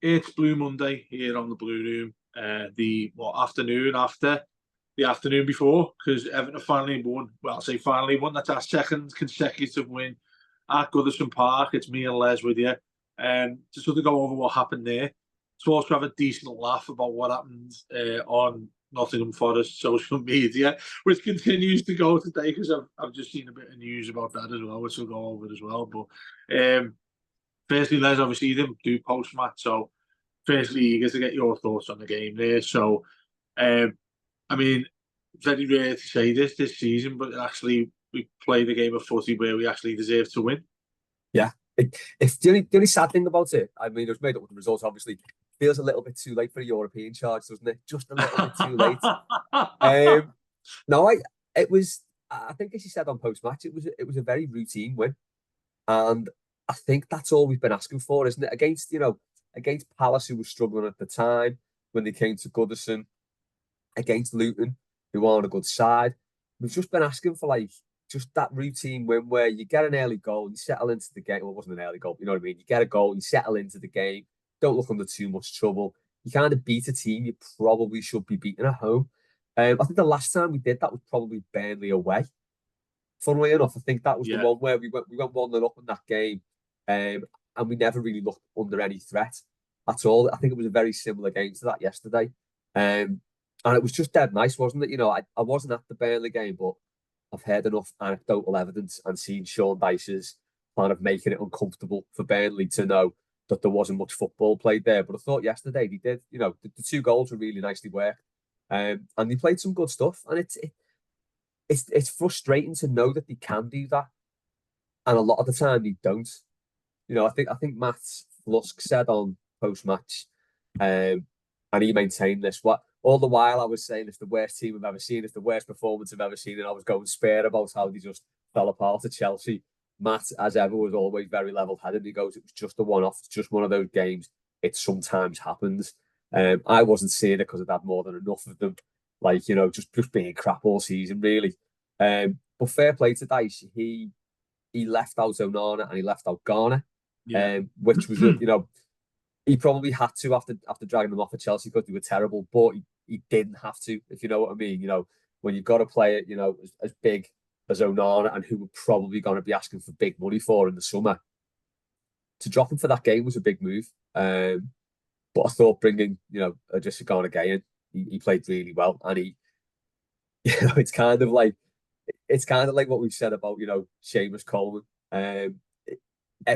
It's Blue Monday here on the Blue Room. The afternoon after the afternoon before, because Everton finally won. Well, I say finally won. That's our second consecutive win at Goodison Park. It's me and Les with you. To sort of go over what happened there. To also have a decent laugh about what happened on Nottingham Forest social media, which continues to go today because I've just seen a bit of news about that as well, which we'll go over as well. But firstly, Les, obviously you didn't do post match, so firstly, eager to get your thoughts on the game there. So, I mean, very rare to say this season, but actually we played a game of footy where we actually deserve to win. Yeah, it's the only sad thing about it. I mean, it was made up with the results. Obviously, feels a little bit too late for a European charge, doesn't it? Just a little bit too late. No, it was. I think, as you said on post match, it was a very routine win, and I think that's all we've been asking for, isn't it? Against Palace, who was struggling at the time when they came to Goodison, against Luton, who are on a good side. We've just been asking for just that routine win where you get an early goal, you settle into the game. Well, it wasn't an early goal, but you know what I mean? You get a goal, you settle into the game, don't look under too much trouble. You kind of beat a team you probably should be beating at home. I think the last time we did that was probably Burnley away. Funnily enough, I think that was the one where we went 1-0 up in that game, and we never really looked under any threat at all. I think it was a very similar game to that yesterday. And it was just dead nice, wasn't it? I wasn't at the Burnley game, but I've heard enough anecdotal evidence and seen Sean Dyche's kind of making it uncomfortable for Burnley to know that there wasn't much football played there. But I thought yesterday they did. The two goals were really nicely worked, and they played some good stuff. And it's frustrating to know that they can do that, and a lot of the time they don't. I think Matt Lusk said on post match, and he maintained this. All the while I was saying it's the worst team I've ever seen, it's the worst performance I've ever seen, and I was going spare about how they just fell apart at Chelsea. Matt, as ever, was always very level-headed. He goes, it was just a one-off, it's just one of those games. It sometimes happens. I wasn't seeing it because I'd had more than enough of them, just being crap all season, really. But fair play to Dyche. He left out Onana and he left out Garner, which was, he probably had to after dragging them off at Chelsea because they were terrible, but he didn't have to, if you know what I mean. When you've got to play it, as big as Onana and who we're probably going to be asking for big money for in the summer, to drop him for that game was a big move. But I thought bringing, Idrissa Gana Gueye in, he played really well, and he, it's kind of like what we've said about, Seamus Coleman.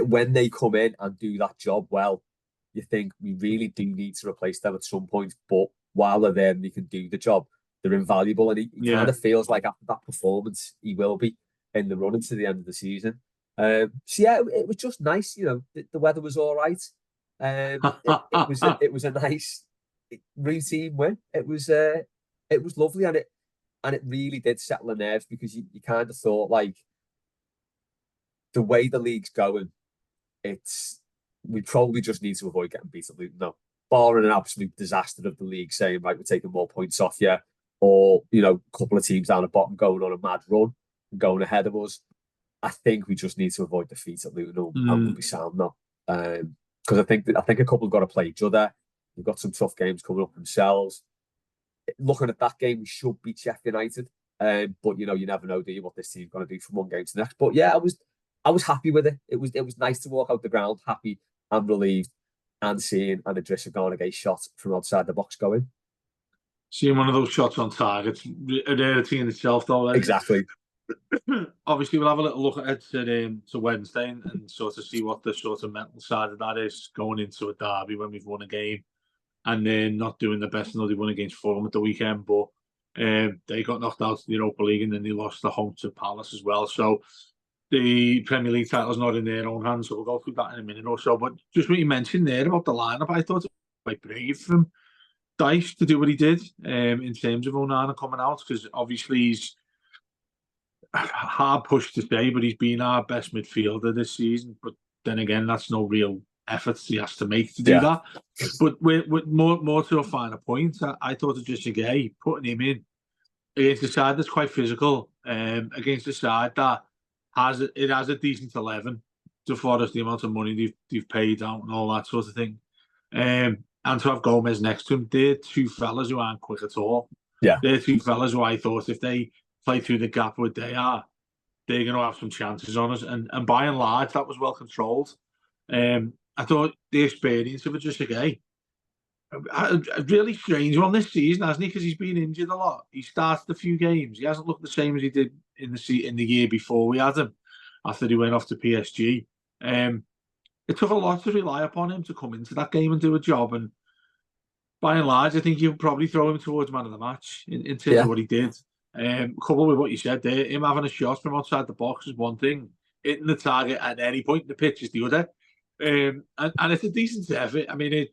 When they come in and do that job well, you think we really do need to replace them at some point, but while they're there and they can do the job, they're invaluable. And he kind of feels like after that performance, he will be in the run into the end of the season. So yeah, it was just nice. The weather was all right. It was a nice routine win. It was lovely, and it really did settle the nerves, because you kind of thought, the way the league's going, we probably just need to avoid getting beat at Luton now, barring an absolute disaster of the league saying, right, we're taking more points off you, or a couple of teams down the bottom going on a mad run and going ahead of us. I think we just need to avoid defeat at Luton, and we'll be sound now. Because I think a couple have got to play each other. We've got some tough games coming up themselves. Looking at that game, we should beat Sheffield United, but you never know, do you, what this team's going to do from one game to the next. But yeah, I was happy with it. It was nice to walk out the ground happy and relieved, and seeing an Idrissa Gana Gueye shot from outside the box going. Seeing one of those shots on target, a rarity in itself, though. Exactly. Obviously, we'll have a little look at it to Wednesday and sort of see what the sort of mental side of that is going into a derby when we've won a game and then not doing the best. I know they won against Fulham at the weekend, but they got knocked out of the Europa League and then they lost the home to Palace as well. So the Premier League title's not in their own hands, so we'll go through that in a minute or so. But just what you mentioned there about the lineup, I thought it was quite brave from Dyche to do what he did in terms of Onana coming out, because obviously he's hard pushed to say, but he's been our best midfielder this season. But then again, that's no real effort he has to make to do that. But with more to a finer point, I thought of just Gueye, putting him in against a side that's quite physical, against a side that has a decent 11 to Forest, the amount of money they've paid out and all that sort of thing. And to have Gomez next to him, they're two fellas who aren't quick at all. Yeah. They're two fellas who I thought if they play through the gap where they are, they're going to have some chances on us. And by and large, that was well controlled. I thought the experience of Idrissa Gueye, a really strange one this season, hasn't he? Because he's been injured a lot. He started a few games. He hasn't looked the same as he did in the year before we had him, after he went off to PSG. It took a lot to rely upon him to come into that game and do a job. And by and large, I think you'll probably throw him towards man of the match in terms of what he did. Coupled with what you said there, him having a shot from outside the box is one thing. Hitting the target at any point in the pitch is the other. And it's a decent effort. I mean,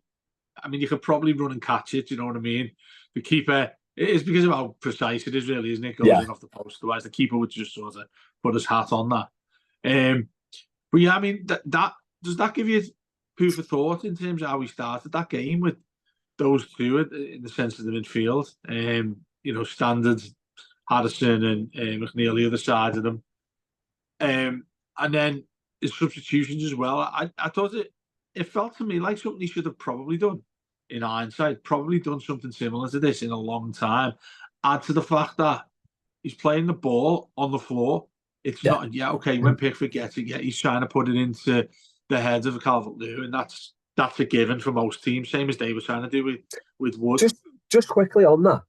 you could probably run and catch it. You know what I mean? The keeper, it is because of how precise it is, really, isn't it? Goes in off the post. Otherwise, the keeper would just sort of put his hat on that. But yeah, I mean, that does that give you food for thought in terms of how we started that game with those two in the sense of the midfield? Standard, Harrison and McNeil the other side of them, and then his substitutions as well. I thought it felt to me like something he should have probably done in hindsight, probably done something similar to this in a long time. Add to the fact that he's playing the ball on the floor. It's not, when Pickford gets it, he's trying to put it into the heads of Calvert-Lewin, and that's a given for most teams, same as they were trying to do with Wood. Just quickly on that,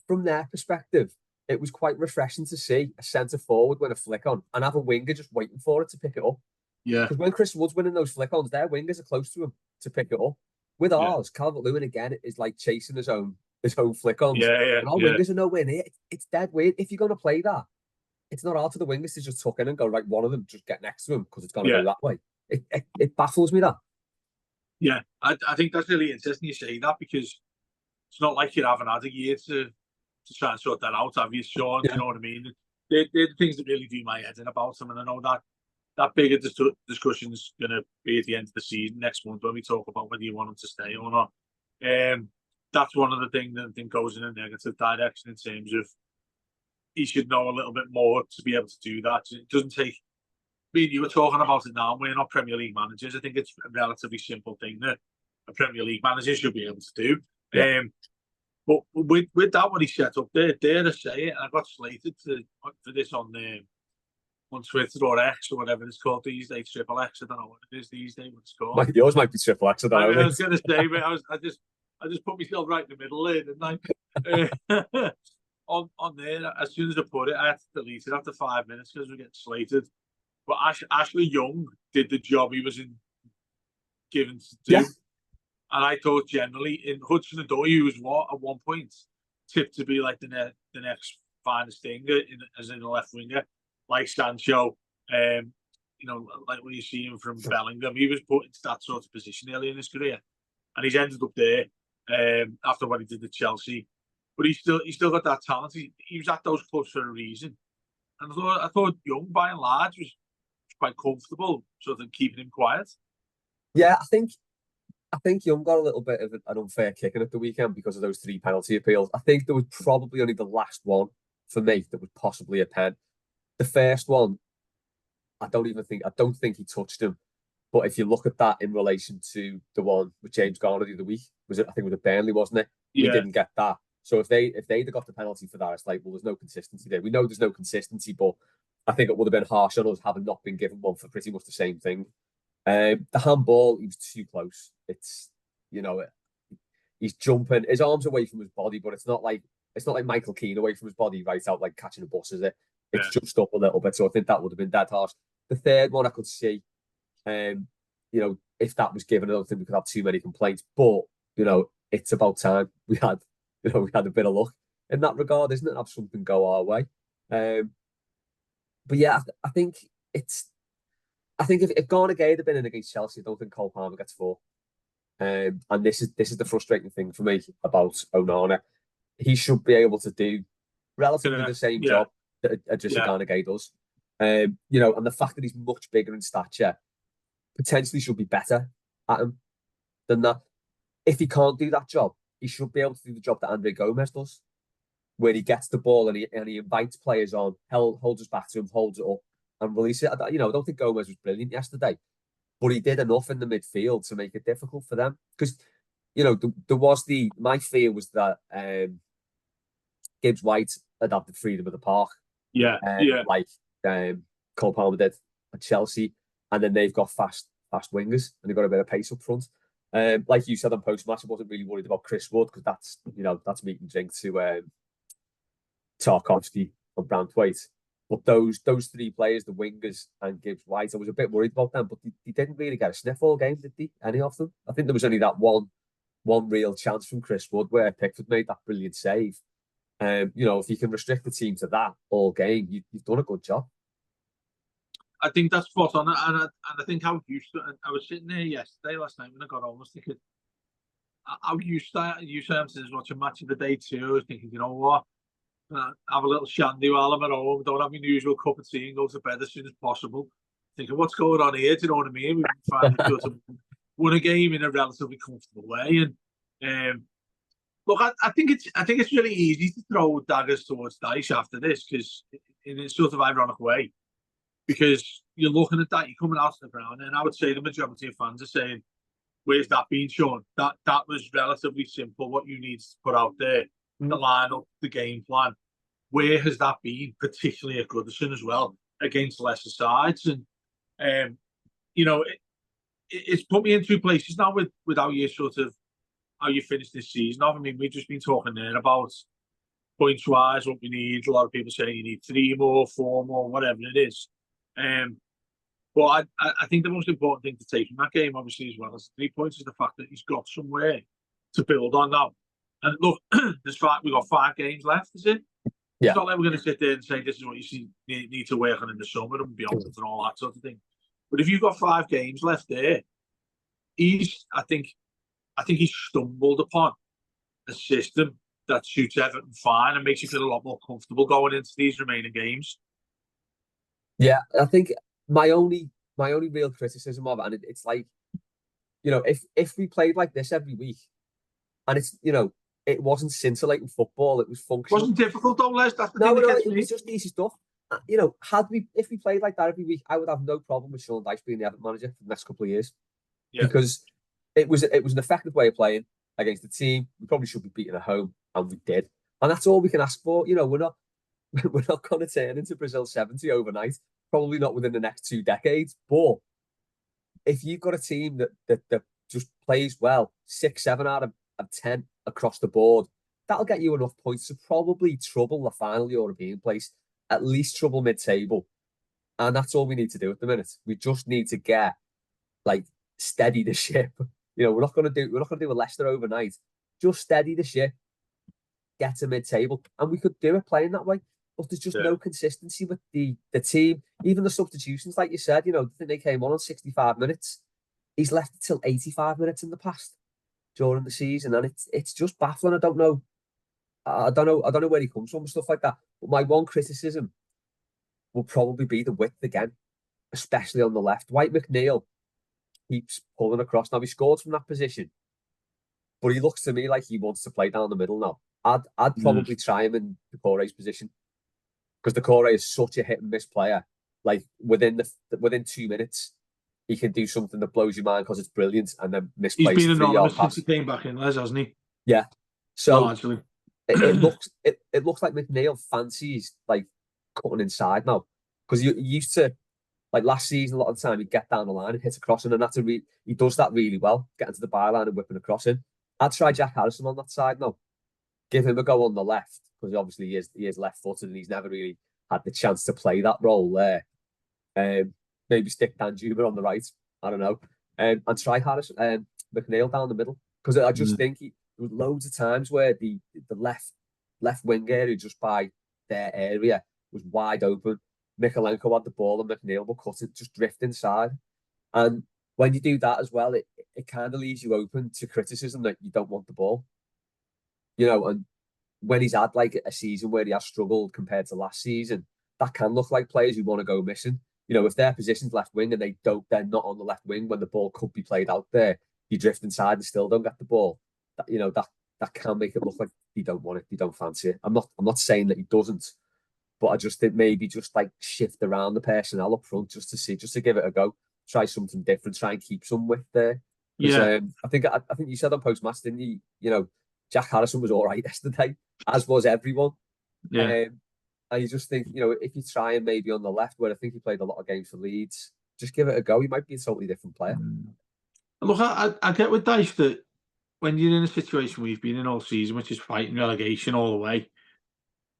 from their perspective, it was quite refreshing to see a centre forward win a flick on and have a winger just waiting for it to pick it up. Yeah. Because when Chris Wood's winning those flick ons, their wingers are close to him to pick it up. With ours, Calvert-Lewin again is like chasing his own flick ons. And our wingers are nowhere near. It's dead weird. If you're going to play that, it's not hard for the wingers to just tuck in and go, right, one of them just get next to him because it's going to go that way. It baffles me, that. Yeah, I think that's really interesting you say that, because it's not like you haven't had a year to try and sort that out, have you, Sean? You know what I mean? They're the things that really do my head in about them, and I know that bigger discussion is going to be at the end of the season next month when we talk about whether you want them to stay or not. That's one of the things that I think goes in a negative direction in terms of he should know a little bit more to be able to do that. It doesn't take. I mean, you were talking about it now. We're not Premier League managers. I think it's a relatively simple thing that a Premier League manager should be able to do. Yeah. But with that, what he set up there, dare to say it, and I got slated for this on Twitter or X or whatever it's called these days, Triple X. I don't know what it is these days. What it's called? Yours might be Triple X. I don't know. I was going to say, but I just put myself right in the middle there, didn't I? on there, as soon as I put it, I had to delete it after 5 minutes because we're getting slated. But Ashley Young did the job he was given to do. Yeah. And I thought generally in Hudson-Odoi, who was at one point tipped to be like the next finest thing as in a left winger, like Sancho, like when you see him from Bellingham, he was put into that sort of position early in his career, and he's ended up there after what he did at Chelsea. But he's still got that talent. He was at those clubs for a reason, and I thought Young by and large was quite comfortable, sort of keeping him quiet. Yeah, I think Young got a little bit of an unfair kicking at the weekend because of those 3 penalty appeals. I think there was probably only the last one for me that was possibly a pen. The first one, I don't think he touched him. But if you look at that in relation to the one with James Garner the other week, I think it was at Burnley, wasn't it? We didn't get that. So if they'd have got the penalty for that, it's like, well, there's no consistency there. We know there's no consistency, but I think it would have been harsh on us having not been given one for pretty much the same thing. The handball, he was too close. It's, he's jumping, his arms away from his body, but it's not like Michael Keane away from his body, right out like catching a bus, is it? It's just up a little bit. So I think that would have been dead harsh. The third one I could see, if that was given, I don't think we could have too many complaints. But it's about time we had a bit of luck in that regard, isn't it? Have something go our way. But yeah, I think if Garner Gueye had been in against Chelsea, I don't think Cole Palmer gets 4. And this is the frustrating thing for me about Onana. He should be able to do relatively the same job that Idrissa Gana Gueye does. And the fact that he's much bigger in stature potentially should be better at him than that. If he can't do that job, he should be able to do the job that Andre Gomez does, where he gets the ball and he invites players on, holds us back to him, holds it up, and release it. I don't think Gomez was brilliant yesterday, but he did enough in the midfield to make it difficult for them. Because, you know, there was my fear was that Gibbs White had had the freedom of the park, Yeah, like Cole Palmer did at Chelsea, and then they've got fast wingers and they've got a bit of pace up front. Like you said on post match, I wasn't really worried about Chris Wood because that's meat and drink to Tarkovsky and Branthwaite. But those three players, the wingers and Gibbs White, I was a bit worried about them, but they didn't really get a sniff all game, did they? Any of them? I think there was only that one real chance from Chris Wood where Pickford made that brilliant save. You know, if you can restrict the team to that all game, you've done a good job. I think that's spot on, and I think how used to. I was sitting there last night when I got home, I was thinking how used to watching Match of the Day too. I was thinking, you know what? Have a little shandy while I'm at home. Don't have my usual cup of tea and go to bed as soon as possible. Thinking, what's going on here? Do you know what I mean? We finally sort of won a game in a relatively comfortable way. And look, I think it's really easy to throw daggers towards Dyche after this because in a sort of ironic way, because you're looking at that, you're coming out of the ground, and I would say the majority of fans are saying, "Where's that been shown? That was relatively simple. What you need to put out there." The lineup, the game plan. Where has that been, particularly at Goodison as well, against lesser sides? And you know, it's put me in two places now with how you finished this season. I mean, we've just been talking there about points wise what we need. A lot of people saying you need 3 more, 4 more, whatever it is. But I think the most important thing to take from that game, obviously, as well as 3 points, is the fact that he's got somewhere to build on now. And look, we've got 5 games left, is it? Yeah. It's not like we're going to sit there and say this is what you need to work on in the summer and beyond and all that sort of thing. But if you've got 5 games left there, I think he's stumbled upon a system that suits Everton fine and makes you feel a lot more comfortable going into these remaining games. Yeah, I think my only real criticism of it, and it's like, you know, if we played like this every week, and it's, you know, it wasn't scintillating football, it was functional. It wasn't difficult though, Les. That's the thing. No, it was just easy stuff. You know, if we played like that every week, I would have no problem with Sean Dyche being the Everton manager for the next couple of years. Yeah. Because it was an effective way of playing against the team. We probably should be beating at home, and we did. And that's all we can ask for. You know, we're not going to turn into Brazil 70 overnight. Probably not within the next 2 decades. But if you've got a team that just plays well, 6, 7 out of 10 across the board, that'll get you enough points to probably trouble the final European place, at least trouble mid-table. And that's all we need to do at the minute. We just need to get, like, steady the ship. You know, we're not going to do a Leicester overnight. Just steady the ship, get to mid-table, and we could do it playing that way. But there's just no consistency with the team. Even the substitutions, like you said, you know, I think they came on 65 minutes. He's left it till 85 minutes in the past during the season, and it's just baffling. I don't know where he comes from and stuff like that. But my one criticism will probably be the width again, especially on the left. Dwight McNeil keeps pulling across. Now he scored from that position, but he looks to me like he wants to play down the middle now. I'd probably try him in Doucouré's position, because Doucouré is such a hit and miss player. Like within 2 minutes, he can do something that blows your mind because it's brilliant, and then misplace. He's been anonymous since he came back in, Les, hasn't he? Yeah. So largely, it looks like McNeil fancies like cutting inside now, because you used to, like last season, a lot of the time he'd get down the line and hit a crossing, and he does that really well, getting to the byline and whipping a crossing. I'd try Jack Harrison on that side now. Give him a go on the left, because obviously he is left-footed and he's never really had the chance to play that role there. Maybe stick Danjuma on the right. I don't know. And try Harrison, McNeil down the middle, because I just think there was loads of times where the left wing area just by their area was wide open. Mykolenko had the ball and McNeil will cut it, just drift inside. And when you do that as well, it kind of leaves you open to criticism that you don't want the ball. You know, and when he's had like a season where he has struggled compared to last season, that can look like players who want to go missing. You know, if their position's left wing and they're not on the left wing when the ball could be played out there, you drift inside and still don't get the ball. That can make it look like he don't want it, he don't fancy it. I'm not saying that he doesn't, but I just think maybe just like shift around the personnel up front just to give it a go. try something different, try and keep some width there. Yeah, I think you said on post match, didn't you? You know, Jack Harrison was all right yesterday, as was everyone. yeah. And you just think, you know, if you try and maybe on the left, where I think he played a lot of games for Leeds, just give it a go. He might be a totally different player. Look, I get with Dyche that when you're in a situation we've been in all season, which is fighting relegation all the way,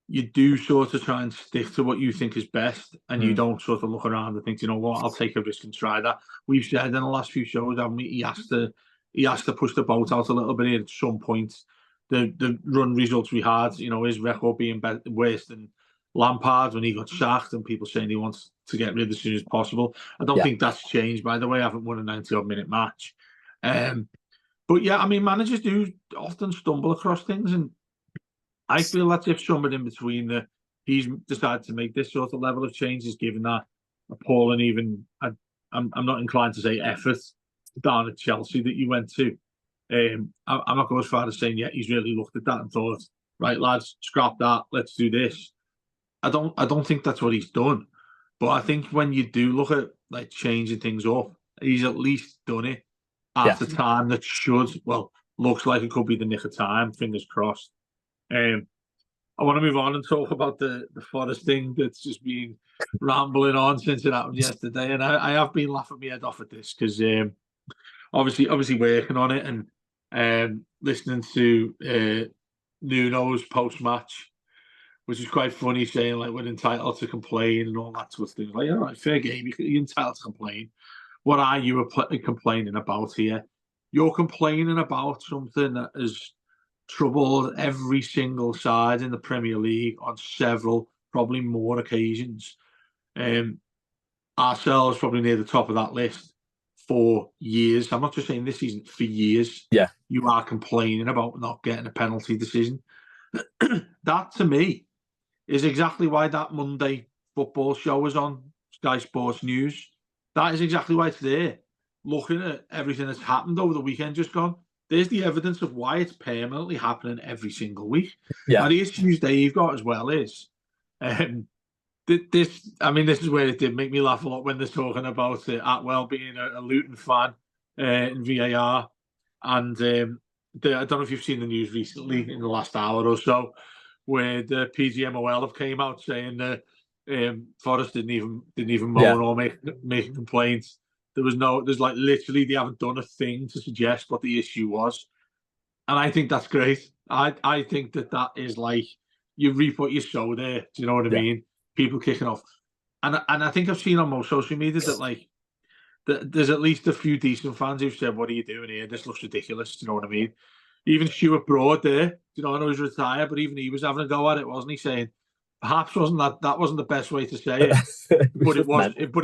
you do sort of try and stick to what you think is best, and you don't sort of look around and think, you know what, I'll take a risk and try that. We've said in the last few shows, haven't we, he has to push the boat out a little bit at some point. The run results we had, you know, his record being worse than Lampard when he got sacked, and people saying he wants to get rid as soon as possible. I don't think that's changed, by the way. I haven't won a 90-odd minute match. But yeah, I mean, managers do often stumble across things, and I feel that's if somebody in between he's decided to make this sort of level of changes, given that appalling, even I'm not inclined to say effort down at Chelsea that you went to. I'm not going as far as saying he's really looked at that and thought, right, lads, scrap that, let's do this. I don't think that's what he's done. But I think when you do look at like changing things up, he's at least done it at the time that looks like it could be the nick of time, fingers crossed. I want to move on and talk about the Forest thing that's just been rambling on since it happened yesterday. And I have been laughing my head off at this because obviously working on it and listening to Nuno's post-match, which is quite funny, saying like we're entitled to complain and all that sort of thing. Like, all right, fair game, you're entitled to complain. What are you complaining about here? You're complaining about something that has troubled every single side in the Premier League on several, probably more occasions. Ourselves probably near the top of that list for years. I'm not just saying this season, for years. Yeah. You are complaining about not getting a penalty decision. That, to me, is exactly why that Monday football show was on Sky Sports News. That is exactly why it's there. Looking at everything that's happened over the weekend just gone, there's the evidence of why it's permanently happening every single week. Yeah. Now, the issues they've got as well is this. I mean, this is where it did make me laugh a lot when they're talking about Atwell being a Luton fan in VAR, and I don't know if you've seen the news recently in the last hour or so, where the PGMOL have came out saying that Forest didn't even moan or make a complaint. There's like literally they haven't done a thing to suggest what the issue was, and I think that's great. I think that is like you reap what you sow there. Do you know what I mean? People kicking off, and I think I've seen on most social media that like there's at least a few decent fans who've said, "What are you doing here? This looks ridiculous." Do you know what I mean? Even Stuart Broad there, you know, I know he's retired, but even he was having a go at it, wasn't he? Saying perhaps that wasn't the best way to say it, but it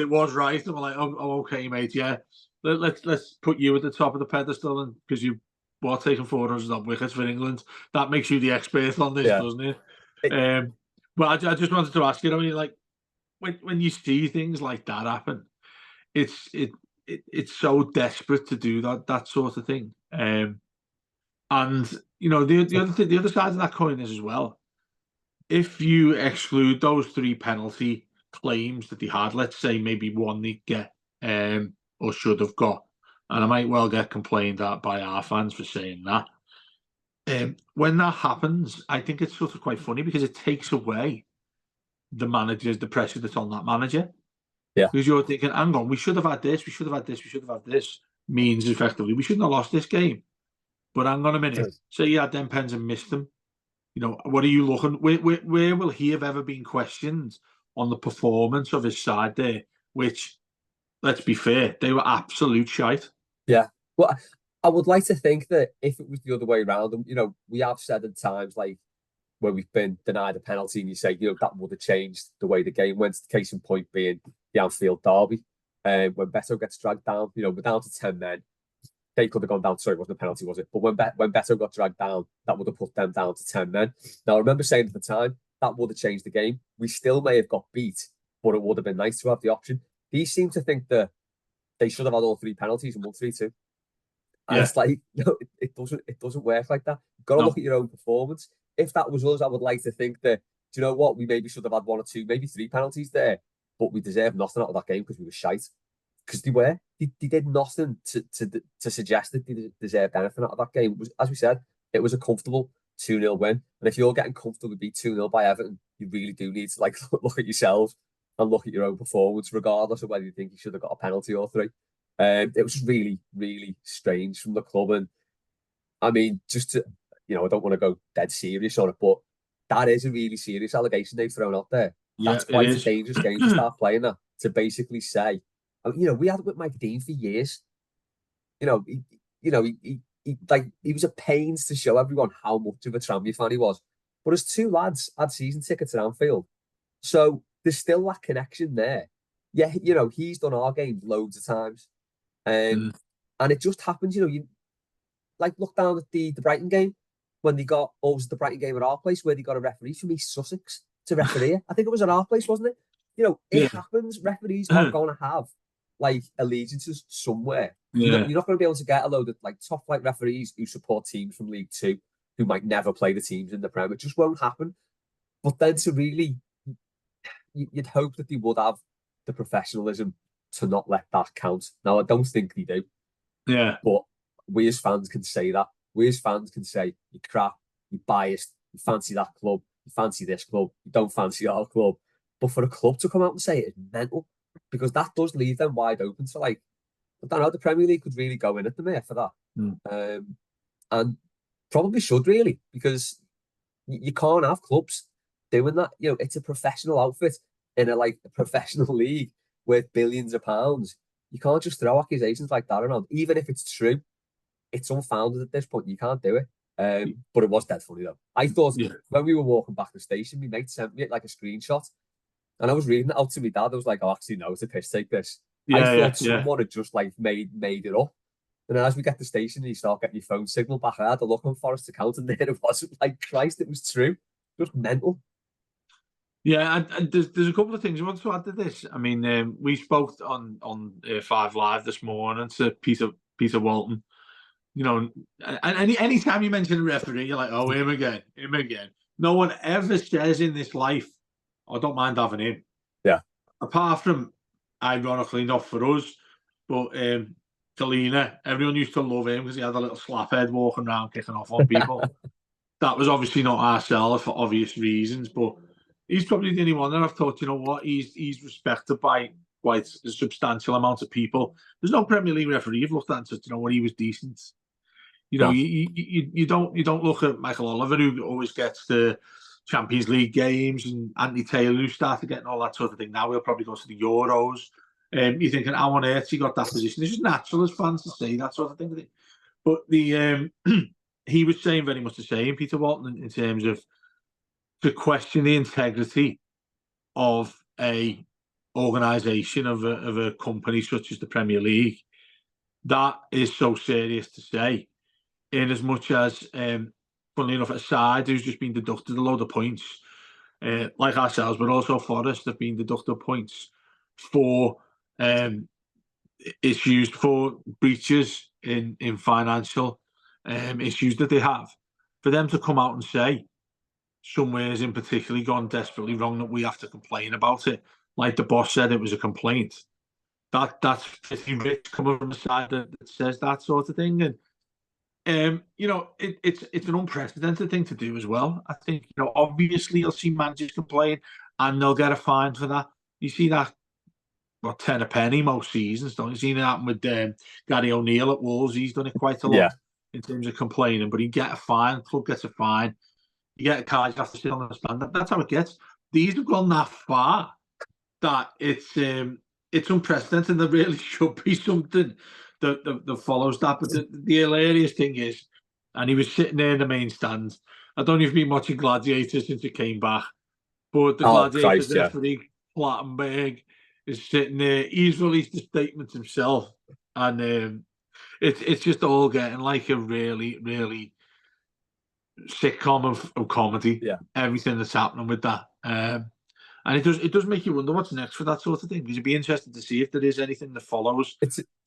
was right. And we're like, oh, okay, mate, yeah, let's put you at the top of the pedestal, and because you were taking 400 odd wickets for England, that makes you the expert on this, doesn't it? But I just wanted to ask you, I mean, like when you see things like that happen, it's so desperate to do that sort of thing. And you know the other side of that coin is as well. If you exclude those 3 penalty claims that they had, let's say maybe one they get or should have got, and I might well get complained at by our fans for saying that. When that happens, I think it's sort of quite funny because it takes away the pressure that's on that manager. Yeah. Because you're thinking, hang on, we should have had this, we should have had this, we should have had this. Means effectively, we shouldn't have lost this game. But hang on a minute. Say you had them pens and missed them. You know, what are you looking? Where will he have ever been questioned on the performance of his side there? Which, let's be fair, they were absolute shite. Yeah. Well, I would like to think that if it was the other way around, and you know, we have said at times like where we've been denied a penalty, and you say, you know, that would have changed the way the game went. Case in point being the Anfield derby, when Beto gets dragged down, you know, we're down to 10 men. They could have gone down. Sorry, it wasn't a penalty, was it? But when Beto got dragged down, that would have put them down to 10 men. Now, I remember saying at the time that would have changed the game. We still may have got beat, but it would have been nice to have the option. He seemed to think that they should have had all 3 penalties and won 3-2. And it's like, no, it doesn't work like that. You've got to look at your own performance. If that was us, I would like to think that, do you know what? We maybe should have had 1 or 2, maybe 3 penalties there, but we deserve nothing out of that game because we were shite. because they did nothing to suggest that they deserved anything out of that game. It was, as we said, it was a comfortable 2-0 win. And if you're getting comfortably beat 2-0 by Everton, you really do need to like look at yourselves and look at your own performance, regardless of whether you think you should have got a penalty or three. It was just really, really strange from the club. And I mean, just to, I don't want to go dead serious on it, but that is a really serious allegation they've thrown out there. Yeah, That's quite it a is. dangerous game to start playing that, to basically say, we had it with Mike Dean for years. He was at pains to show everyone how much of a Tranmere fan he was. But his two lads had season tickets at Anfield. So there's still that connection there. Yeah, he's done our games loads of times. And it just happens, you like look down at the Brighton game when they got, or was it the Brighton game at our place where they got a referee from East Sussex to referee? I think it was at our place, wasn't it? It happens. Referees are going to have like allegiances somewhere. You're not going to be able to get a load of like top flight referees who support teams from League Two who might never play the teams in the Prem. It just won't happen. But then to really, you'd hope that they would have the professionalism to not let that count. Now, I don't think they do. Yeah. But we as fans can say that. We as fans can say, you're crap, you're biased, you fancy that club, you fancy this club, you don't fancy our club. But for a club to come out and say it is mental, because that does leave them wide open to like, I don't know, the Premier League could really go in at the minute for that. And probably should really, because you can't have clubs doing that. It's a professional outfit in a professional league worth billions of pounds. You can't just throw accusations like that around, even if it's true. It's unfounded at this point. You can't do it. But it was dead funny though. I thought when we were walking back to the station, my mate sent me like a screenshot, and I was reading it out to my dad. I was like, "Oh, actually, no, it's a piss take this." I thought someone had just like made it up. And then as we get to the station, you start getting your phone signal back. I had to look on Forest account, and there it was. Like, Christ, it was true. Just mental. Yeah, and there's a couple of things I want to add to this. I mean, we spoke on Five Live this morning to Peter Walton. And any time you mention a referee, you're like, oh, him again. No one ever says in this life, I don't mind having him. Yeah. Apart from, ironically, not for us, but Galina, everyone used to love him because he had a little slap head walking around kicking off on people. That was obviously not ourselves for obvious reasons, but he's probably the only one that I've thought, you know what, he's respected by quite a substantial amount of people. There's no Premier League referee you've looked at and said, you know what, he was decent. You don't look at Michael Oliver, who always gets the Champions League games, and Anthony Taylor, who started getting all that sort of thing. Now he'll probably go to the Euros. You're thinking, how on earth he got that position? It's just natural as fans to say that sort of thing. But he was saying very much the same, Peter Walton, in terms of to question the integrity of a organisation of a company such as the Premier League. That is so serious to say. In as much as, funnily enough, a side who's just been deducted a load of points, like ourselves, but also Forest have been deducted points for issues, for breaches in financial issues that they have. For them to come out and say somewhere is in particularly gone desperately wrong that we have to complain about it, like the boss said it was a complaint. That's pretty rich coming from the side that says that sort of thing. And it's an unprecedented thing to do as well. I think, obviously you'll see managers complain and they'll get a fine for that. You see that, 10 a penny most seasons, don't you? Seen it happen with Gary O'Neill at Wolves. He's done it quite a lot in terms of complaining, but he get a fine, club gets a fine. You get a card, you have to sit on the stand. That's how it gets. These have gone that far that it's unprecedented. There really should be something that follows that. But the hilarious thing is, and he was sitting there in the main stand. I don't know if you've been watching Gladiator since he came back, but the Gladiator referee, Plattenberg, is sitting there. He's released a statement himself, and it's just all getting like a really, really sitcom of comedy. Yeah, everything that's happening with that. And it does make you wonder what's next for that sort of thing, because it'd be interesting to see if there is anything that follows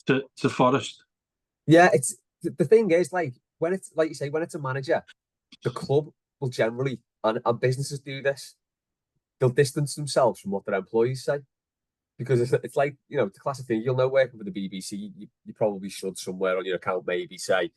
to Forest. Yeah, it's the thing is, like, when it's like you say, when it's a manager, the club will generally, and businesses do this, they'll distance themselves from what their employees say. because it's like, the classic thing. You'll know working for the BBC, you probably should somewhere on your account maybe say,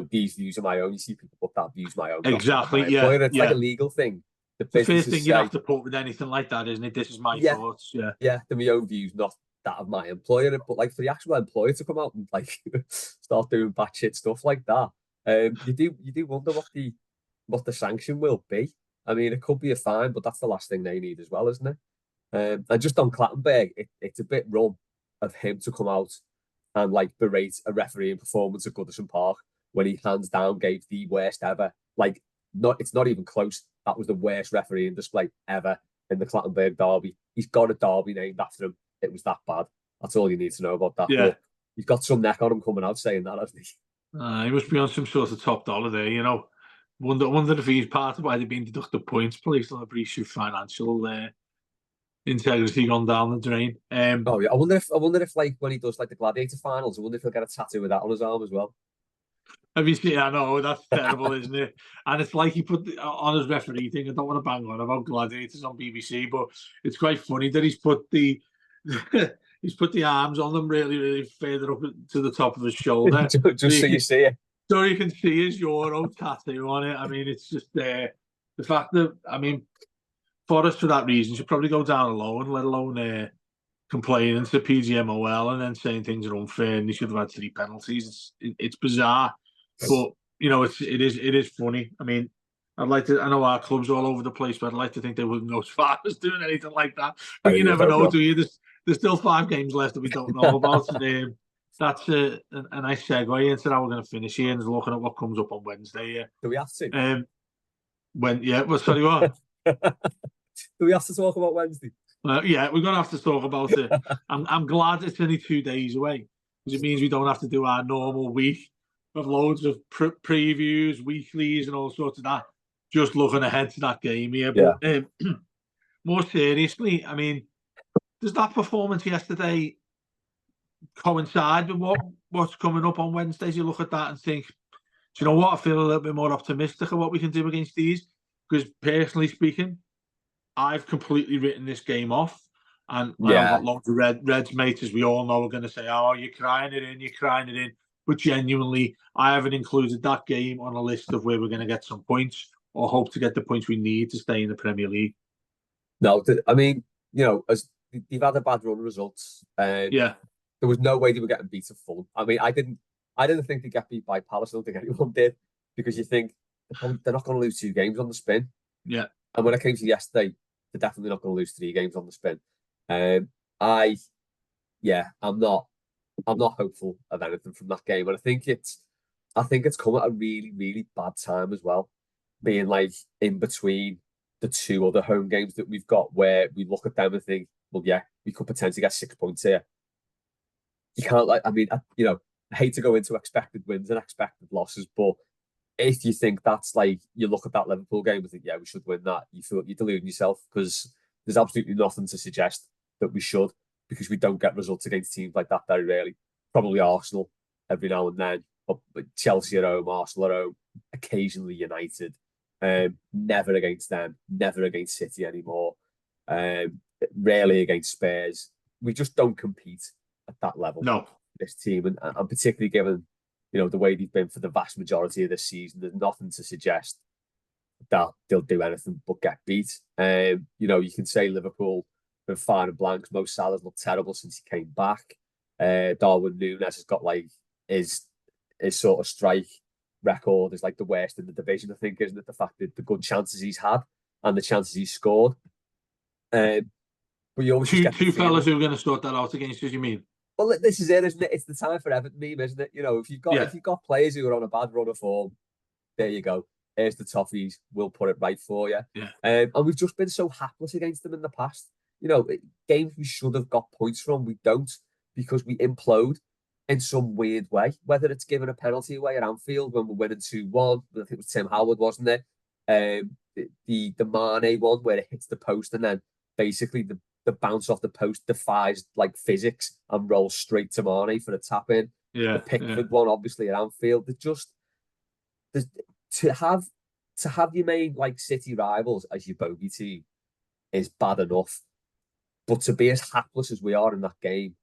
these views are my own. You see people put that views my own, not Exactly. my Yeah. employer. It's like Yeah. a legal thing. The It's the first businesses thing you'd say, have to put with anything like that, isn't it? This is my yeah, thoughts. Yeah. yeah, they're my own views, not that of my employer. But like for the actual employer to come out and like start doing batshit stuff like that, you do wonder what the sanction will be. I mean, it could be a fine, but that's the last thing they need as well, isn't it? And just on Clattenburg, it's a bit rum of him to come out and like berate a referee in performance at Goodison Park when he hands down gave the worst ever. Like, it's not even close. That was the worst refereeing display ever in the Clattenburg derby. He's got a derby named after him. It was that bad. That's all you need to know about that. Yeah. But he's got some neck on him coming out saying that, hasn't he? He must be on some sort of top dollar there, Wonder if he's part of why they've been deducted points, placed on a breach of financial integrity gone down the drain. Oh yeah, I wonder if like when he does like the Gladiator finals, I wonder if he'll get a tattoo with that on his arm as well. Have you seen? I know that's terrible, isn't it? And it's like he put on his referee thing. I don't want to bang on about gladiators on BBC, but it's quite funny that he's put the he's put the arms on them really, really further up to the top of his shoulder, just so you see it. So you can see his Euro tattoo on it. I mean, it's just the fact that Forest for that reason should probably go down alone, let alone complaining to PGMOL and then saying things are unfair and they should have had 3 penalties. It's bizarre, but it is funny. I mean, I know our club's all over the place, but I'd like to think they wouldn't go as far as doing anything like that. But you never know, do you? There's still 5 games left that we don't know about. That's a nice segue into how we're going to finish here and looking at what comes up on Wednesday. Yeah. Do we have to? Sorry, what? Do we have to talk about Wednesday? Yeah, we're going to have to talk about it. I'm glad it's only 2 days away because it means we don't have to do our normal week of loads of previews, weeklies, and all sorts of that. Just looking ahead to that game here. Yeah. But more seriously, I mean, does that performance yesterday coincide with what's coming up on Wednesdays? You look at that and think, do you know what? I feel a little bit more optimistic of what we can do against these because personally speaking, I've completely written this game off. And I've got loads of Reds mates, as we all know, are going to say, oh, you're crying it in. But genuinely, I haven't included that game on a list of where we're going to get some points or hope to get the points we need to stay in the Premier League. No, I mean, as they've had a bad run of results. Yeah. There was no way they were getting beat at Fulham. I mean, I didn't think they'd get beat by Palace. I don't think anyone did because you think they're not going to lose 2 games on the spin. Yeah. And when it came to yesterday, they're definitely not going to lose 3 games on the spin. I'm not hopeful of anything from that game. And I think it's come at a really, really bad time as well, being like in between the 2 other home games that we've got where we look at them and think, well, yeah, we could potentially get 6 points here. You can't I hate to go into expected wins and expected losses, but if you think that's like, you look at that Liverpool game and think, yeah, we should win that, you feel you're deluding yourself because there's absolutely nothing to suggest that we should because we don't get results against teams like that very rarely. Probably Arsenal every now and then, but Chelsea at home, Arsenal at home, occasionally United. Never against them, never against City anymore. Rarely against Spurs. We just don't compete at that level. No. This team, and particularly given the way they've been for the vast majority of this season, there's nothing to suggest that they'll do anything but get beat. You can say Liverpool been fine and blanks. Mo Salah's looked terrible since he came back. Darwin Núñez has got like his sort of strike record is like the worst in the division, I think, isn't it? The fact that the good chances he's had and the chances he's scored. But you always two fellas who are going to sort that out against us, you mean? Well, this is it, isn't it? It's the time for Everton meme, isn't it? If you've got players who are on a bad run of form, there you go. Here's the toffees. We'll put it right for you. Yeah. And we've just been so hapless against them in the past. Games we should have got points from, we don't because we implode in some weird way. Whether it's giving a penalty away at Anfield when we're winning 2-1, I think it was Tim Howard, wasn't it? The Mane one where it hits the post and then basically the bounce off the post defies like physics and rolls straight to Mane for a tap in. Yeah. The Pickford one, obviously at Anfield. To have your main like City rivals as your bogey team is bad enough. But to be as hapless as we are in that game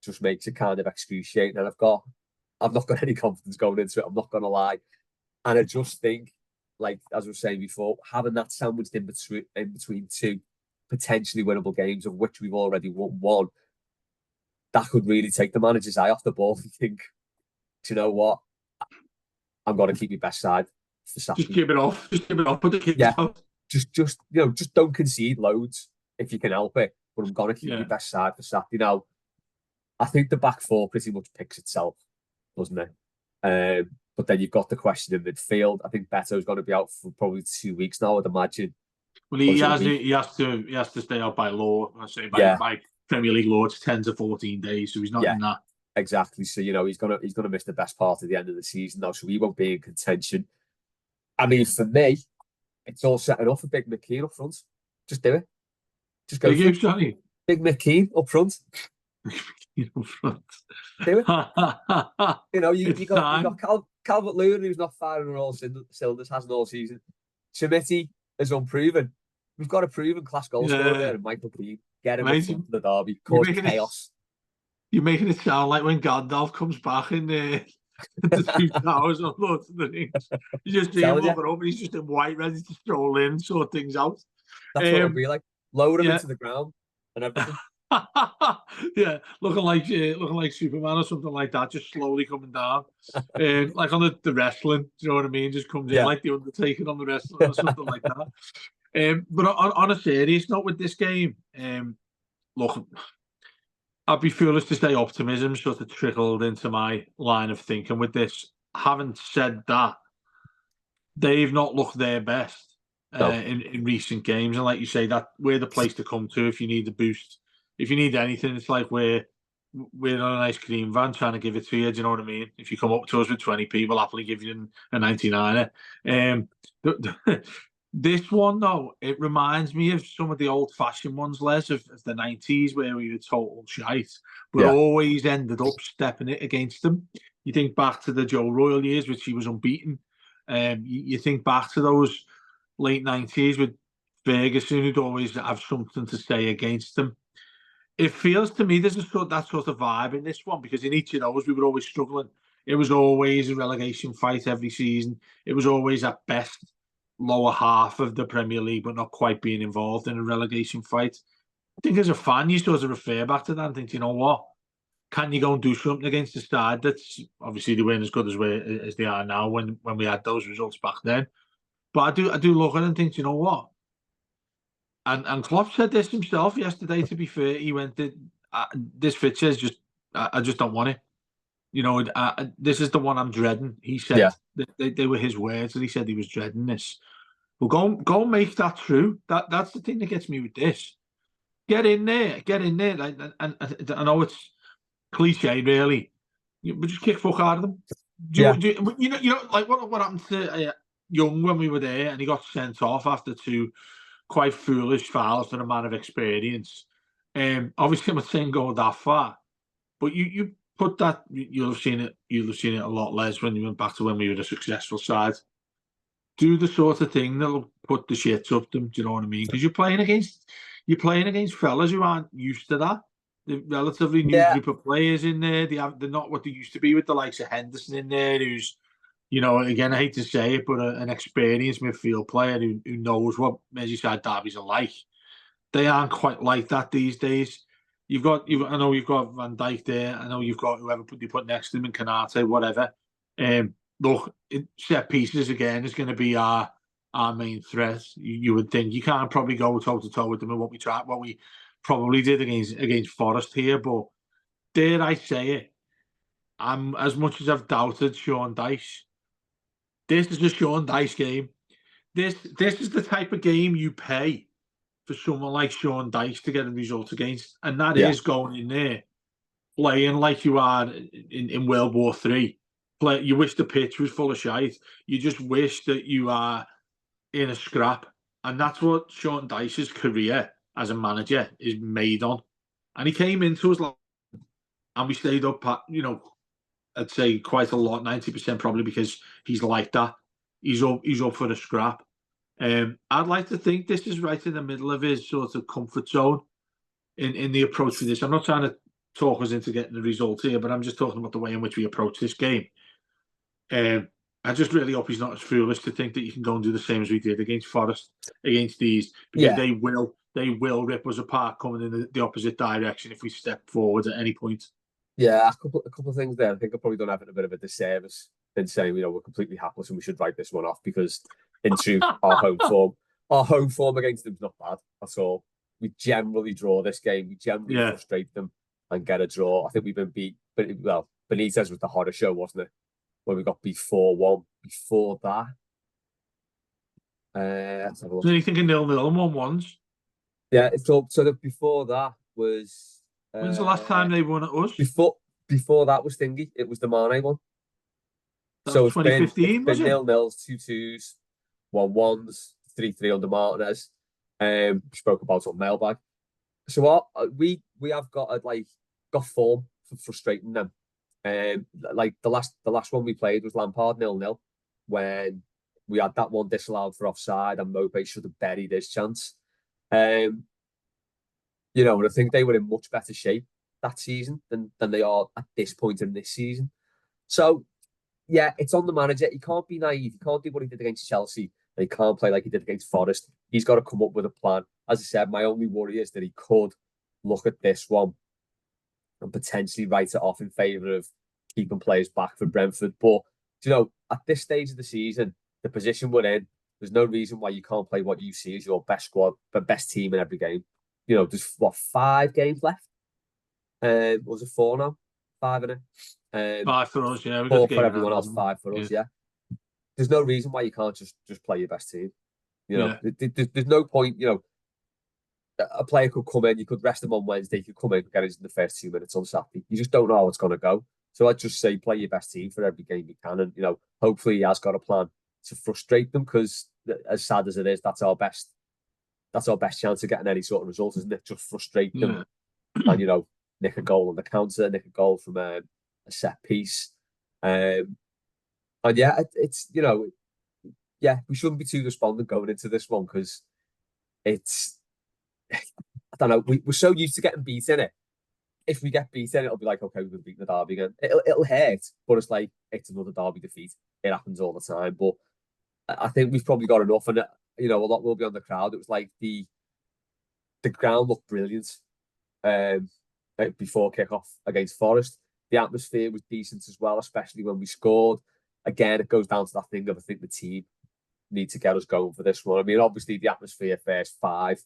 just makes it kind of excruciating. And I've not got any confidence going into it. I'm not going to lie. And I just think, like as I was saying before, having that sandwiched in between two potentially winnable games, of which we've already won one, that could really take the manager's eye off the ball and think, do you know what? I'm going to keep your best side for Saturday. Just give it off. Just give it off. Put the kids out. Just just don't concede loads if you can help it. But I'm going to keep your best side for Saturday. Now, I think the back four pretty much picks itself, doesn't it? But then you've got the question in midfield. I think Beto's going to be out for probably 2 weeks now, I'd imagine. Well, he has to stay out by law. I say by Premier League law, it's 10 to 14 days, so he's not in that. Exactly. So he's gonna miss the best part of the end of the season now, so he won't be in contention. I mean, for me, it's all set enough for Big McKean up front. Just do it. Just go. Big McKean up front. Up front. Do it. You got Calvert-Lewin, who's not firing on all cylinders, hasn't all season. Chermiti is unproven. We've got a proven class goal scorer there, and Michael Keane. Get him up front for the derby. Cause chaos. You're making it sound like when Gandalf comes back in the Two Towers on Lord of the Rings. You just see him looking up and he's just in white, ready to stroll in, sort things out. That's what it'll be like. Lower him into the ground and everything. looking like Superman or something like that, just slowly coming down. Like on the wrestling, do you know what I mean? Just comes in like the Undertaker on the wrestling or something like that. But on a serious note with this game, look, I'd be foolish to say optimism sort of trickled into my line of thinking with this. Having said that, they've not looked their best in recent games. And like you say, that we're the place to come to if you need a boost. If you need anything, it's like we're on an ice cream van trying to give it to you. Do you know what I mean? If you come up to us with 20p, we'll happily give you a 99er. This one, though, it reminds me of some of the old-fashioned ones, Les, of the 90s, where we were total shite, but always ended up stepping it against them. You think back to the Joe Royle years, which he was unbeaten. You think back to those late 90s with Ferguson, who'd always have something to say against them. It feels to me there's that sort of vibe in this one, because in each of those, we were always struggling. It was always a relegation fight every season. It was always, at best, lower half of the Premier League, but not quite being involved in a relegation fight. I think as a fan, you sort of refer back to that and think, you know what? Can you go and do something against the side that's obviously they weren't as good as they are now when we had those results back then? But I do look at it and think, you know what? And Klopp said this himself yesterday, to be fair. He went, this fixture is just, I just don't want it. You know, this is the one I'm dreading. He said they were his words, and he said he was dreading this. Well, go and make that true. That's the thing that gets me with this. Get in there. Like, and I know it's cliche, really, but just kick fuck out of them. You know, like what happened to Young when we were there, and he got sent off after 2 quite foolish fouls for a man of experience. Obviously, I'm not saying go that far, but you put that, you'll have seen it a lot less when you went back to when we were a successful side. Do the sort of thing that'll put the shit up them. Do you know what I mean? Because you're playing against fellas who aren't used to that. The relatively new group of players in there. They're not what they used to be, with the likes of Henderson in there, who's, you know, again, I hate to say it, but an experienced midfield player who knows what Merseyside derbies are like. They aren't quite like that these days. I know you've got Van Dijk there. I know you've got whoever they put next to him, in Canate, whatever. Look, set pieces again is going to be our main threat. You would think you can't probably go toe to toe with them in what we probably did against Forest here. But dare I say it, I'm, as much as I've doubted Sean Dyche, this is a Sean Dyche game. This is the type of game you pay for someone like Sean Dyche to get a result against, and that is going in there, playing like you are in World War III. You wish the pitch was full of shite. You just wish that you are in a scrap, and that's what Sean Dyche's career as a manager is made on. And he came into us, and we stayed up, you know, I'd say quite a lot, 90% probably, because he's like that. He's up for a scrap. I'd like to think this is right in the middle of his sort of comfort zone. in the approach to this. I'm not trying to talk us into getting the result here, but I'm just talking about the way in which we approach this game. I just really hope he's not as foolish to think that you can go and do the same as we did against Forest, against these, because they will rip us apart coming in the opposite direction if we step forward at any point. Yeah, a couple of things there. I think I've probably done Everton a bit of a disservice in saying, we're completely hapless and we should write this one off, because in truth, our home form against them's not bad at all. We generally draw this game. We generally frustrate them and get a draw. I think we've been beat, but Benitez was the horror show, wasn't it? When we got beat 4-1. Before that, let's have a look. So you thinking 0-0 and 1-1s? Yeah, before that was. When's the last time they won at us? Before that was Thingy. It was the Mane one. So it's 2015, been 0-0s, 2-2s, 1-1s, 3-3 under Martinez. We spoke about on mailbag. So we have got form for frustrating them. Like the last one we played was Lampard 0-0, when we had that one disallowed for offside and Mope should have buried his chance. And I think they were in much better shape that season than they are at this point in this season. So yeah, it's on the manager. He can't be naive. He can't do what he did against Chelsea. And he can't play like he did against Forest. He's got to come up with a plan. As I said, my only worry is that he could look at this one and potentially write it off in favour of keeping players back for Brentford. But, at this stage of the season, the position we're in, there's no reason why you can't play what you see as your best squad, but best team in every game. There's 5 games left? Was it 4 now? 5 in it. 5 for us, yeah. 4 for everyone else, 5 for us, yeah. There's no reason why you can't just play your best team. There's no point, a player could come in, you could rest them on Wednesday, you could come in and get into the first 2 minutes on Saturday. You just don't know how it's going to go. So I'd just say play your best team for every game you can. And, hopefully he has got a plan to frustrate them, because as sad as it is, that's our best chance of getting any sort of result, isn't it? Just frustrate them and, nick a goal on the counter, nick a goal from a set piece. And yeah, it's, we shouldn't be too despondent going into this one, because it's, I don't know, we're so used to getting beaten it. If we get beaten, it'll be like, okay, we've been beaten the derby again. It'll hurt, but it's like, it's another derby defeat. It happens all the time. But I think we've probably got enough, and a lot will be on the crowd. It was like the ground looked brilliant before kickoff against Forest. The atmosphere was decent as well, especially when we scored. Again, it goes down to that thing of, I think the team need to get us going for this one. I mean, obviously the atmosphere first 5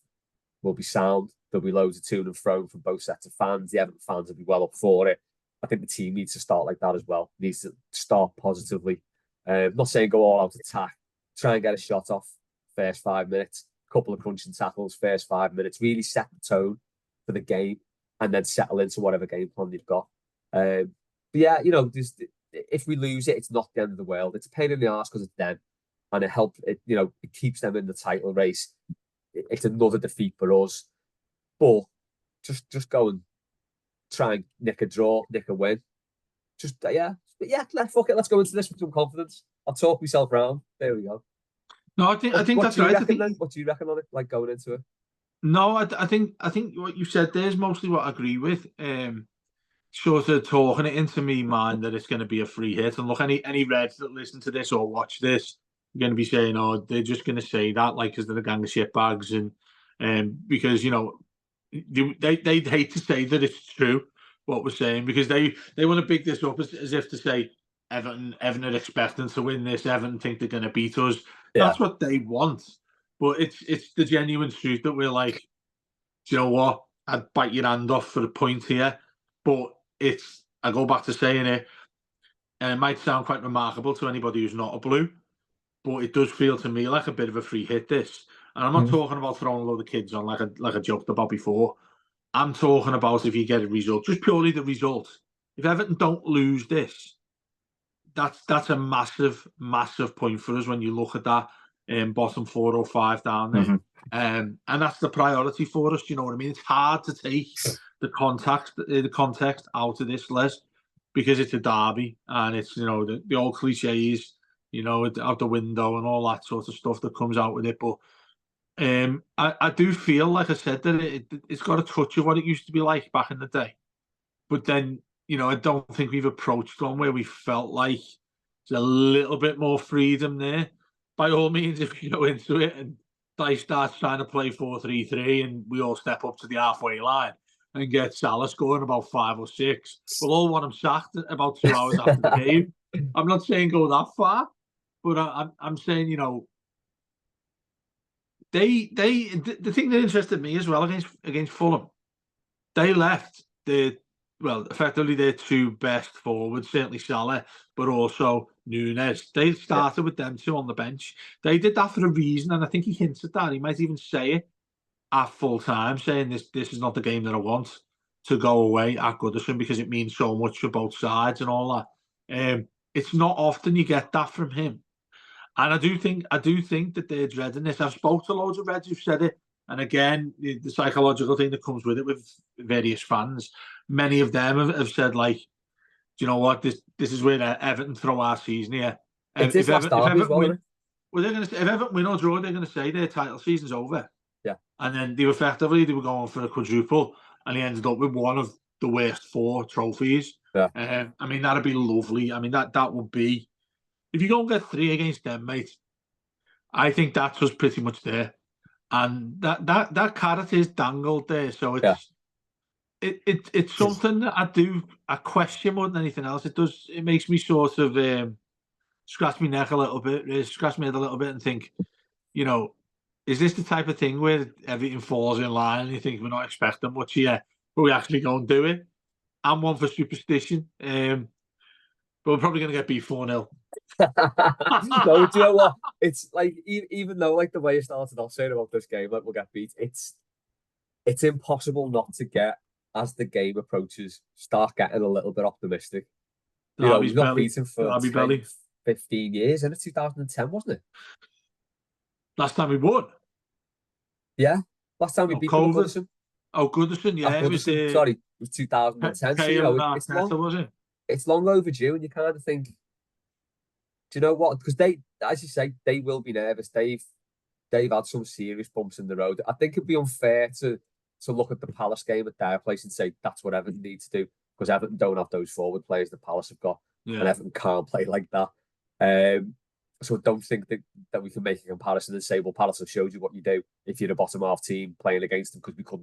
will be sound. There'll be loads of to and fro from both sets of fans. The Everton fans will be well up for it. I think the team needs to start like that as well. Needs to start positively. Not saying go all out attack. Try and get a shot off first 5 minutes. Couple of crunching tackles first 5 minutes. Really set the tone for the game, and then settle into whatever game plan you've got. But yeah, if we lose it, it's not the end of the world. It's a pain in the arse because it's them, and it helps. It keeps them in the title race. It's another defeat for us, but just go and try and nick a draw, nick a win. Fuck it. Let's go into this with some confidence. I'll talk myself round. There we go. No, I think that's right. What do you reckon on it? Like going into it? No, I think what you said there is mostly what I agree with. Sort of talking it into me mind that it's going to be a free hit. And look, any Reds that listen to this or watch this are going to be saying, "Oh, they're just going to say that like because they're a gang of shitbags," and because they'd hate to say that it's true what we're saying, because they want to big this up as if to say Everton are expecting to win this. Everton think they're going to beat us. Yeah. That's what they want. But it's the genuine truth that we're like, do you know what? I'd bite your hand off for a point here. But I go back to saying it, and it might sound quite remarkable to anybody who's not a Blue, but it does feel to me like a bit of a free hit, this. And I'm not talking about throwing a load of kids on like I joked about before. I'm talking about if you get a result, just purely the result. If Everton don't lose this, that's a massive, massive point for us when you look at that bottom 4 or 5 down there. And that's the priority for us, you know what I mean? It's hard to take the context out of this, Les, because it's a derby and it's, the old cliches, out the window and all that sort of stuff that comes out with it. But I do feel, like I said, that it's got a touch of what it used to be like back in the day. But then, I don't think we've approached one where we felt like there's a little bit more freedom there. By all means, if you go into it and Dice starts trying to play 4-3-3 and we all step up to the halfway line and get Salah scoring about 5 or 6, we'll all want him sacked about 2 hours after the game. I'm not saying go that far, but I'm saying, the thing that interested me as well against Fulham, they left effectively their two best forwards, certainly Salah, but also Nunes. They started with them two on the bench. They did that for a reason, and I think he hints at that. He might even say it at full time, saying this is not the game that I want to go away at Goodison because it means so much for both sides and all that. It's not often you get that from him. And I do think that they're dreading this. I've spoke to loads of Reds who've said it, and again, the psychological thing that comes with it with various fans. Many of them have said, like, do you know what? This is where Everton throw our season here. It's this last derby as well, isn't it? Well, they're going to say, if Everton win or draw, they're going to say their title season's over. Yeah. And then they were going for a quadruple, and he ended up with one of the worst 4 trophies. Yeah. I mean, that'd be lovely. I mean, that would be. If you go and get 3 against them, mate, I think that's just pretty much there, and that carrot is dangled there. So it's something that I question more than anything else. It makes me sort of scratch my neck a little bit, scratch my head a little bit, and think, is this the type of thing where everything falls in line and you think we're not expecting much here, but we actually go and do it? I'm one for superstition, but we're probably going to get beat 4-0. No, do you know what? It's like, even though, like, the way you started off saying about this game, like, we'll get beat, it's impossible not to get, as the game approaches, start getting a little bit optimistic. We've not beaten for 15 years, and it's 2010, wasn't it? Last time we won. Yeah, last time we beat Goodison. Oh, Goodison, yeah. Sorry, it was 2010. So, it's long overdue, and you kind of think, do you know what? Because they, as you say, they will be nervous. They've had some serious bumps in the road. I think it'd be unfair to look at the Palace game at their place and say that's what Everton need to do, because Everton don't have those forward players that Palace have got, and Everton can't play like that. So don't think that we can make a comparison and say, well, Palace have showed you what you do if you're a bottom half team playing against them, because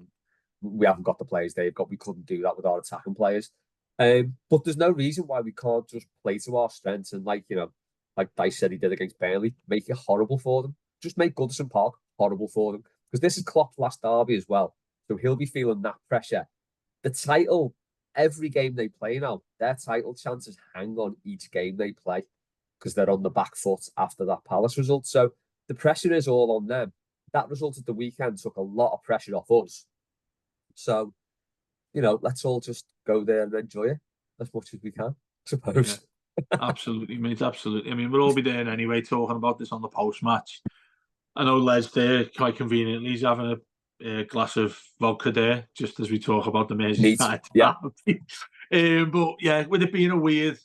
we haven't got the players they've got. We couldn't do that with our attacking players. But there's no reason why we can't just play to our strengths and, like Dice said he did against Burnley, make it horrible for them. Just make Goodison Park horrible for them, because this is Klopp's last derby as well, so he'll be feeling that pressure. The title, every game they play now, their title chances hang on each game they play, because they're on the back foot after that Palace result. So the pressure is all on them. That result at the weekend took a lot of pressure off us. So, let's all just go there and enjoy it as much as we can, I suppose. Yeah. Absolutely, mate. Absolutely. I mean, we'll all be there anyway, talking about this on the post-match. I know Les there, quite conveniently, he's having a glass of vodka there, just as we talk about the Merseyside. Yeah. But yeah, with it being a weird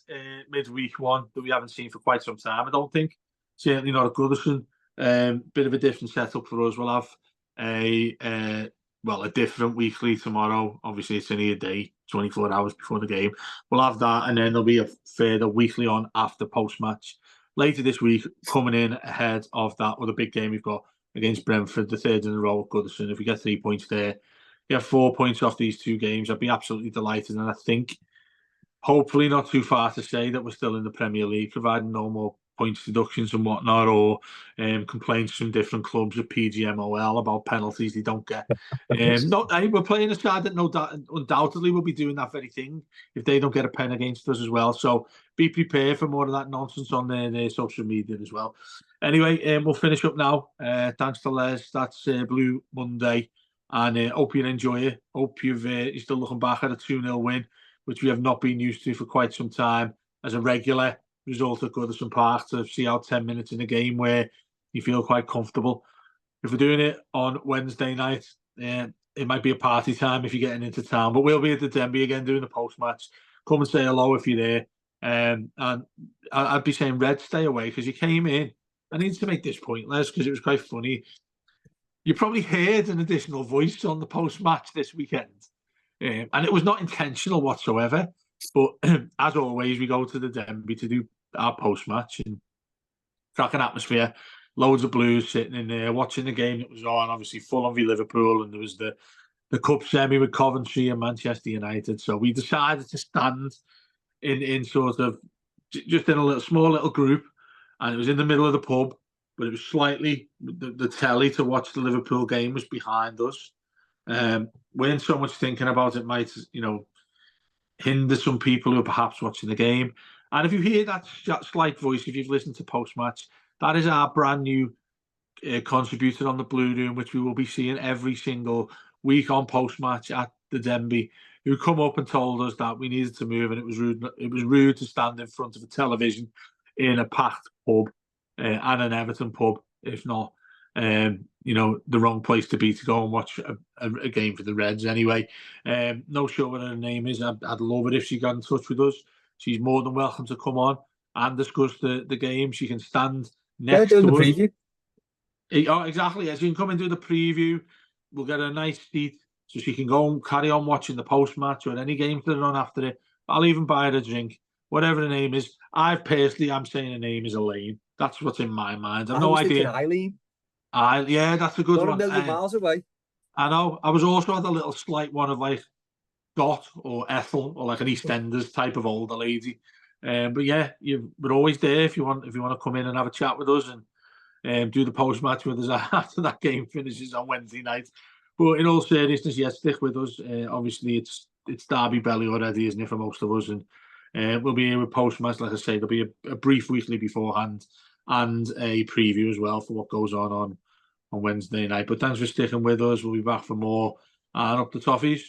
midweek one that we haven't seen for quite some time, I don't think, certainly not at Goodison. Bit of a different setup for us. We'll have a different weekly tomorrow. Obviously, it's only a day, 24 hours before the game. We'll have that, and then there'll be a further weekly on after post-match later this week, coming in ahead of that other big game we've got against Brentford, the 3rd in a row at Goodison. If we get 3 points there, we have 4 points off these 2 games. I'd be absolutely delighted, and I think, hopefully not too far to say that we're still in the Premier League, providing no more points deductions and whatnot, or complaints from different clubs at PGMOL about penalties they don't get. We're playing a side that undoubtedly will be doing that very thing if they don't get a pen against us as well. So be prepared for more of that nonsense on their social media as well. Anyway, we'll finish up now. Thanks to Les. That's Blue Monday, and hope you enjoy it. Hope you're still looking back at a 2-0 win, which we have not been used to for quite some time as a regular result at Goodison Park, to see out 10 minutes in a game where you feel quite comfortable. If we're doing it on Wednesday night, it might be a party time if you're getting into town, but we'll be at the Denby again doing the post-match. Come and say hello if you're there. And I'd be saying, Red, stay away, because you came in. I need to make this point, Les, because it was quite funny. You probably heard an additional voice on the post-match this weekend, and it was not intentional whatsoever. But as always, we go to the Denby to do our post-match and cracking atmosphere. Loads of Blues sitting in there watching the game that was on. Obviously, Fulham v Liverpool, and there was the cup semi with Coventry and Manchester United. So we decided to stand in sort of just in a small little group, and it was in the middle of the pub, but it was slightly the telly to watch the Liverpool game was behind us. Weren't so much thinking about it might hinder some people who are perhaps watching the game. And if you hear that slight voice, if you've listened to post match, that is our brand new contributor on the Blue Room, which we will be seeing every single week on post match at the Denby, who come up and told us that we needed to move, and it was rude. It was rude to stand in front of a television in a packed pub and an Everton pub, if not, the wrong place to be to go and watch a game for the Reds. Anyway, no sure what her name is. I'd love it if she got in touch with us. She's more than welcome to come on and discuss the game. She can stand next to the us. preview. Oh, exactly. As you can come and do the preview, we'll get a nice seat so she can go and carry on watching the post match or any games that are on after it. I'll even buy her a drink, whatever the name is. I'm saying her name is Elaine. That's what's in my mind. I've no idea. Eileen. Yeah, that's a good one. Not a million miles away. I know. I was also had a little slight one of like Dot or Ethel or like an EastEnders type of older lady. But yeah, we're always there if you want to come in and have a chat with us and do the post match with us after that game finishes on Wednesday night. But in all seriousness, yes, stick with us. Obviously, it's Derby belly already, isn't it, for most of us? And we'll be here with post match. Like I say, there'll be a brief weekly beforehand and a preview as well for what goes on Wednesday night. But thanks for sticking with us. We'll be back for more and up the toffees.